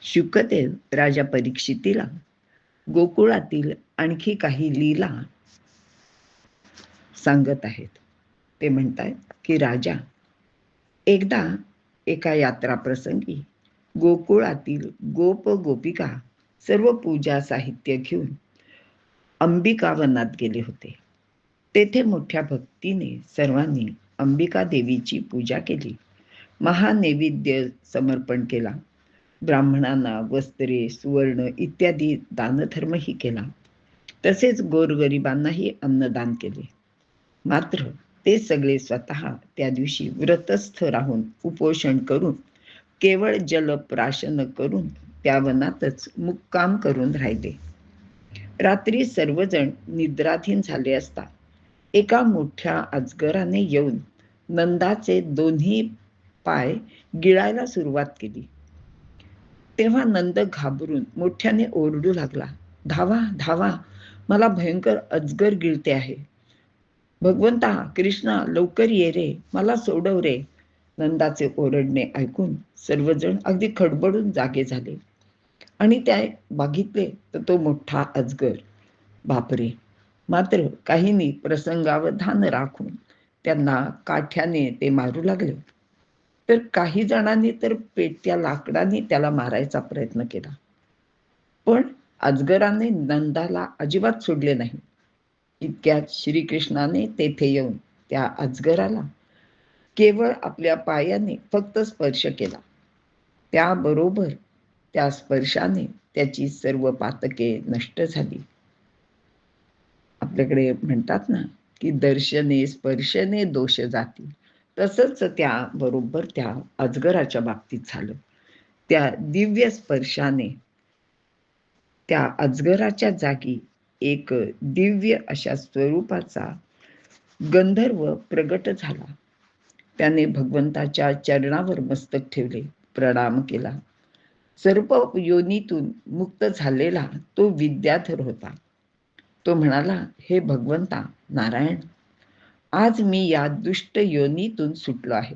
शुकदेव राजा परीक्षितीला गोकुळातील आणखी काही लीला सांगत आहेत. ते म्हणतात की राजा, एकदा एका यात्रा प्रसंगी गोकुळातील गोप गोपिका सर्व पूजा साहित्य घेऊन अंबिका वनात गेले होते. तेथे मोठ्या भक्तीने सर्वांनी अंबिका देवीची पूजा केली. महानैवेद्य समर्पण केला. ब्राह्मणांना वस्त्रे, सुवर्ण इत्यादी दानधर्मही केला. तसेच गोरगरिबांनाही अन्नदान केले. मात्र ते सगळे स्वतः त्या दिवशी व्रतस्थ राहून उपोषण करून केवळ जलप्राशन करून त्या वनातच मुक्काम करून राहिले. रात्री सर्वजण निद्राधीन झाले असता एका मोठ्या अजगराने येऊन नंदाचे दोन्ही पाय गिळायला सुरुवात केली. तेव्हा नंद घाबरून मोठ्याने ओरडू लागला, धावा धावा, मला भयंकर अजगर गिळते आहे. भगवंता कृष्णा, लवकर ये रे, मला सोडव रे. नंदाचे ओरडणे ऐकून सर्वजण अगदी खडबडून जागे झाले आणि त्या बघितले तर तो मोठा अजगर. बापरे. मात्र काहींनी प्रसंगावधान राखून त्यांना काठ्याने ते मारू लागले, तर काही जणांनी तर पेटत्या लाकडाने त्याला मारायचा प्रयत्न केला. पण अजगराने नंदाला अजिबात सोडले नाही. इतक्यात श्रीकृष्णाने तेथे येऊन त्या अजगराला केवळ आपल्या पायाने फक्त स्पर्श केला. त्याबरोबर त्या स्पर्शाने त्याची सर्व पातके नष्ट झाली. आपल्याकडे म्हणतात ना की दर्शने स्पर्शने दोष जाती, तसंच त्याबरोबर त्या अजगराच्या बाबतीत झालं. त्या दिव्य स्पर्शाने त्या अजगराच्या जागी एक दिव्य अशा स्वरूपाचा गंधर्व प्रगट झाला. त्याने भगवंताच्या चरणावर मस्तक ठेवले, प्रणाम केला. सर्व योनीतून मुक्त झालेला तो विद्याधर होता. तो म्हणाला, हे भगवंता नारायण, आज मी या दुष्ट योनीतून सुटलो आहे.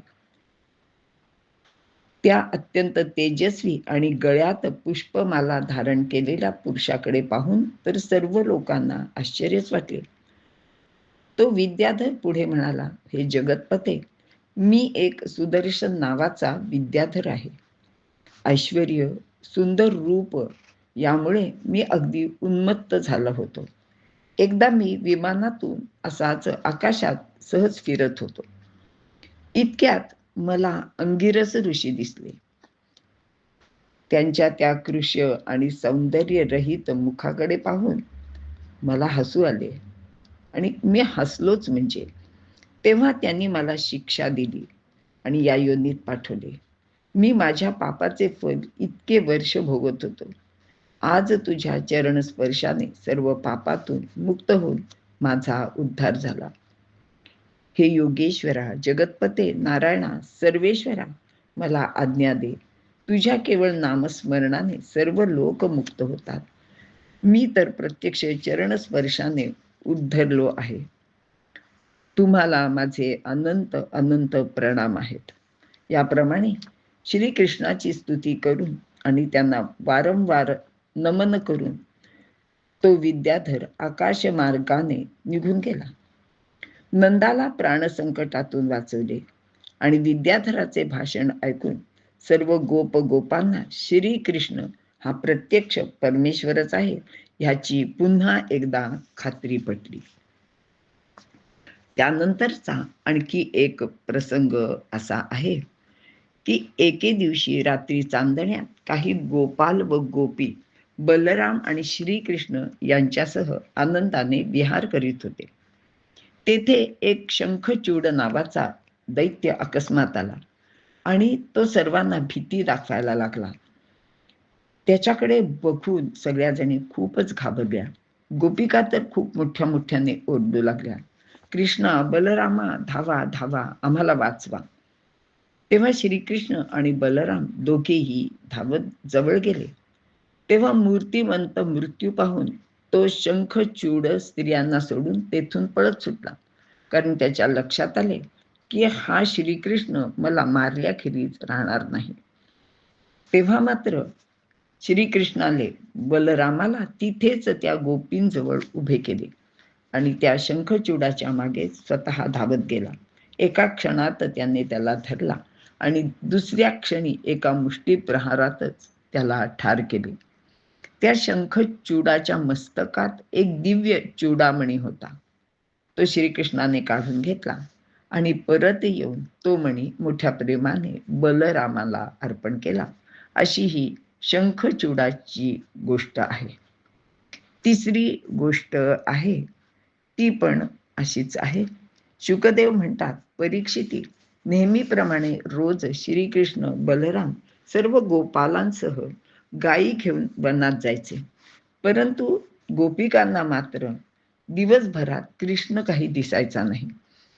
त्या अत्यंत तेजस्वी आणि गळ्यात पुष्पमाला धारण केलेल्या पुरुषाकडे पाहून तर सर्व लोकांना आश्चर्यच वाटले. तो विद्याधर पुढे म्हणाला, हे जगतपते, मी एक सुदर्शन नावाचा विद्याधर आहे. ऐश्वर्य, सुंदर रूप यामुळे मी अगदी उन्मत्त झालो होतो. एकदा मी विमानातून असाच आकाशात सहज फिरत होतो. इतक्यात मला अंगिरस ऋषी दिसले. त्यांच्या त्या कृष्य आणि सौंदर्य रहित मुखाकडे पाहून मला हसू आले आणि मी हसलोच म्हणजे. तेव्हा त्यांनी मला शिक्षा दिली आणि या योनीत पाठवले. मी माझ्या पापाचे फल इतके वर्ष भोगत होतो. आज तुझ्या चरणस्पर्शाने सर्व पापातून मुक्त होऊन माझा उद्धार झाला. हे योगेश्वरा, जगतपते, नारायणा, सर्वेश्वरा, मला आज्ञा दे. तुझ्या केवळ नामस्मरणाने सर्व लोक मुक्त होतात. मी तर प्रत्यक्ष चरणस्पर्शाने उद्धरलो आहे. तुम्हाला माझे अनंत अनंत प्रणाम आहेत. याप्रमाणे श्रीकृष्णाची स्तुती करून आणि त्यांना वारंवार नमन करून तो विद्याधर आकाश मार्गाने निघून गेला. नंदाला प्राणसंकटातून वाचवले आणि विद्याधराचे भाषण ऐकून सर्व गोप गोपांना श्रीकृष्ण हा प्रत्यक्ष परमेश्वरच आहे ह्याची पुन्हा एकदा खात्री पटली. त्यानंतरचा आणखी एक प्रसंग असा आहे की एके दिवशी रात्री चांदण्यात काही गोपाल व गोपी बलराम आणि श्रीकृष्ण यांच्यासह आनंदाने विहार करीत होते. तेथे एक शंखचूड नावाचा दैत्य अकस्मात आला आणि तो सर्वांना भीती दाखवायला लागला. त्याच्याकडे बघून सगळ्या जणी खूपच घाबरल्या. गोपिका तर खूप मोठ्या मोठ्याने ओरडू लागल्या, कृष्णा, बलरामा, धावा धावा, आम्हाला वाचवा. तेव्हा श्रीकृष्ण आणि बलराम दोघेही धावत जवळ गेले. तेव्हा मूर्तिमंत मृत्यू पाहून तो शंखचूड स्त्रियांना सोडून तेथून पळत सुटला. कारण त्याच्या लक्षात आले की हा श्रीकृष्ण मला मारल्याखेरीज राहणार नाही. तेव्हा मात्र श्रीकृष्णाने बलरामाला तिथेच त्या गोपींजवळ उभे केले आणि त्या शंखचूडाच्या मागे स्वतः धावत गेला. एका क्षणात त्याने त्याला धरला आणि दुसऱ्या क्षणी एका मुष्टीप्रहारातच त्याला ठार केले. त्या शंखचूडाच्या मस्तकात एक दिव्य चूडामणी होता. तो श्रीकृष्णाने काढून घेतला आणि परत येऊन तो मणी मोठ्या प्रेमाने बलरामाला अर्पण केला. अशी ही शंखचूडाची गोष्ट आहे. तिसरी गोष्ट आहे ती पण अशीच आहे. शुकदेव म्हणतात, परीक्षिती, नेहमीप्रमाणे रोज श्रीकृष्ण बलराम सर्व गोपालांसह गायी घेऊन वनात जायचे. परंतु गोपिकांना मात्र दिवसभरात कृष्ण काही दिसायचा नाही.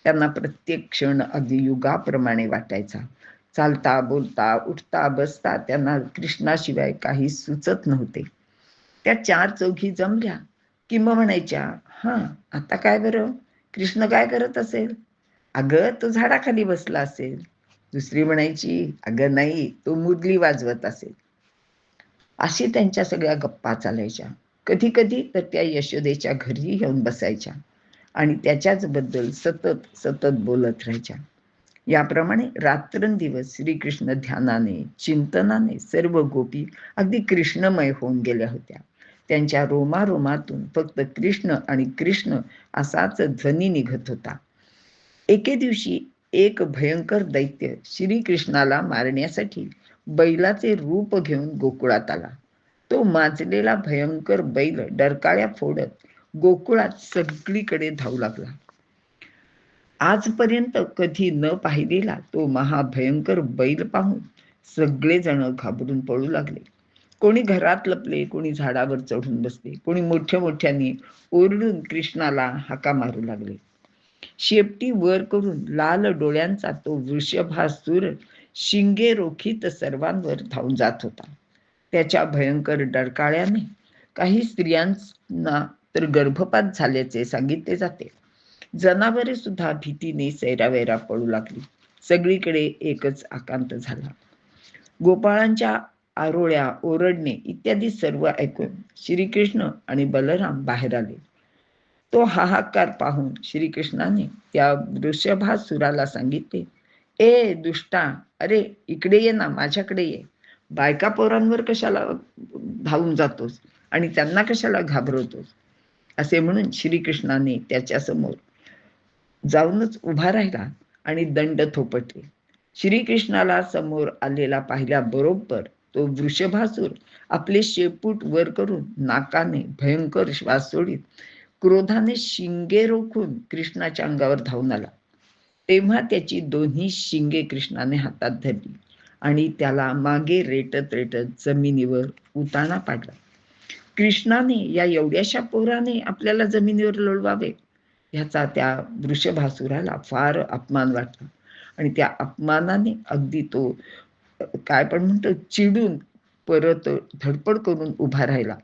त्यांना प्रत्येक क्षण अगदी युगाप्रमाणे वाटायचा. चालता बोलता उठता बसता त्यांना कृष्णाशिवाय काही सुचत नव्हते. त्या चार चौघी जमल्या की मग म्हणायच्या, हां, आता काय बरं, कृष्ण काय करत असेल? अगं, तो झाडाखाली बसला असेल. दुसरी म्हणायची, अगं नाही, तो मुरली वाजवत असेल. अशी त्यांच्या सगळ्या गप्पा चालायच्या. कधी कधी तर त्या यशोदेच्या घरी येऊन बसायच्या आणि त्याच्याच बद्दल सतत सतत बोलत राहायच्या. याप्रमाणे रात्रंदिवस श्रीकृष्ण ध्यानाने चिंतनाने सर्व गोपी अगदी कृष्णमय होऊन गेल्या होत्या. त्यांच्या रोमारोमातून फक्त कृष्ण आणि कृष्ण असाच ध्वनी निघत होता. एके दिवशी एक भयंकर दैत्य श्रीकृष्णाला मारण्यासाठी बैलाचे रूप घेऊन गोकुळात आला. तो माजलेला भयंकर बैल डरकाळ्या फोडत गोकुळात सगळीकडे धावू लागला. आजपर्यंत कधी न पाहिलेला तो महाभयंकर बैल पाहून सगळेजण घाबरून पळू लागले. कोणी घरात लपले, कोणी झाडावर चढून बसले, कोणी मोठ्या मोठ्याने ओरडून कृष्णाला हाका मारू लागले. शेपटी वर करून लाल डोळ्यांचा तो वृषभासूर शिंगे रोखीत सर्वांवर धावून जात होता. त्याच्या भयंकर डरकाळ्याने काही स्त्रियांना तर गर्भपात झाल्याचे सांगितले जाते. जनावरे सुद्धा भीतीने सैरावैरा पळू लागली. सगळीकडे एकच आकांत झाला. गोपाळांच्या आरोळ्या, ओरडणे इत्यादी सर्व ऐकून श्रीकृष्ण आणि बलराम बाहेर आले. तो हाहाकार पाहून श्रीकृष्णाने त्या वृषभासुराला सांगितले, ए दुष्टा, अरे इकडे ये ना, माझ्याकडे ये. बायका पोरांवर कशाला धावून जातोस आणि त्यांना कशाला घाबरवतोस? असे म्हणून श्रीकृष्णाने त्याच्यासमोर जाऊनच उभा राहिला आणि दंड थोपटले. श्रीकृष्णाला समोर आलेला पाहिल्याबरोबर तो वृषभासूर आपले शेपूट वर करून नाकाने भयंकर श्वास सोडित क्रोधाने शिंगे रोखून कृष्णाच्या अंगावर धावून आला. तेव्हा त्याची दोन्ही शिंगे कृष्णाने हातात धरली आणि त्याला मागे रेटत रेटत जमिनीवर उताना पाडला. कृष्णाने या एवढ्याशा पोराने आपल्याला जमिनीवर लोळवावे ह्याचा त्या वृषभासुराला फार अपमान वाटला आणि त्या अपमानाने अगदी तो काय पण म्हणतो चिडून परत धडपड करून उभा राहिला.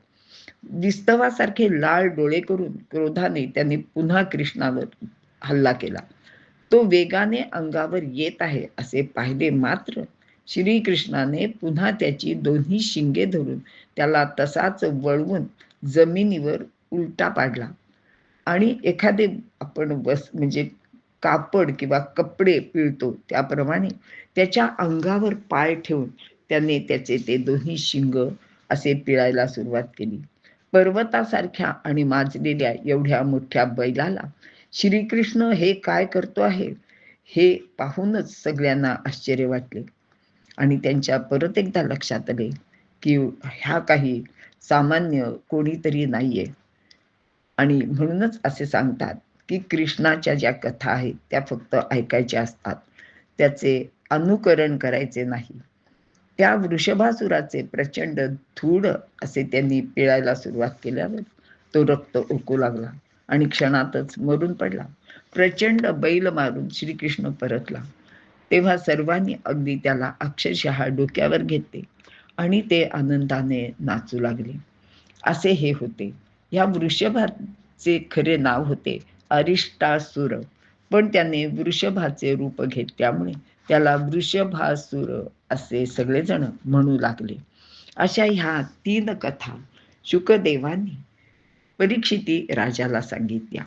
विस्तवासारखे लाल डोळे करून क्रोधाने त्याने पुन्हा कृष्णावर हल्ला केला. तो वेगाने अंगावर येत आहे असे पाहिले मात्र श्रीकृष्णाने पुन्हा त्याची दोन्ही शिंगे धरून त्याला तसाच वळवून जमिनीवर उलटा पाडला आणि एखादे आपण म्हणजे कापड किंवा कपडे पिळतो त्याप्रमाणे त्याच्या अंगावर पाय ठेवून त्याने त्याचे ते दोन्ही शिंग असे पिळायला सुरुवात केली. पर्वतासारख्या आणि माजलेल्या एवढ्या मोठ्या बैलाला श्रीकृष्ण हे काय करतो आहे हे पाहूनच सगळ्यांना आश्चर्य वाटले आणि त्यांच्या परत एकदा लक्षात आले की ह्या काही सामान्य कोणीतरी नाहीये. आणि म्हणूनच असे सांगतात की कृष्णाच्या ज्या कथा आहेत त्या फक्त ऐकायच्या असतात, त्याचे अनुकरण करायचे नाही. त्या वृषभासुराचे प्रचंड धूळ असे त्यांनी पिळायला सुरुवात केल्यावर तो रक्त ओकू लागला आणि क्षणातच मरून पडला. प्रचंड बैल मारून श्रीकृष्ण परतला. तेव्हा सर्वांनी अगदी त्याला अक्षरशः डोक्यावर घेतले आणि ते आनंदाने नाचू लागले. असे हे होते. या वृषभाचे खरे नाव होते अरिष्टासूर, पण त्याने वृषभाचे रूप घेतल्यामुळे त्याला वृषभासूर असे सगळेजण म्हणू लागले. अशा ह्या 3 कथा शुकदेवांनी परीक्षिती राजाला सांगितल्या.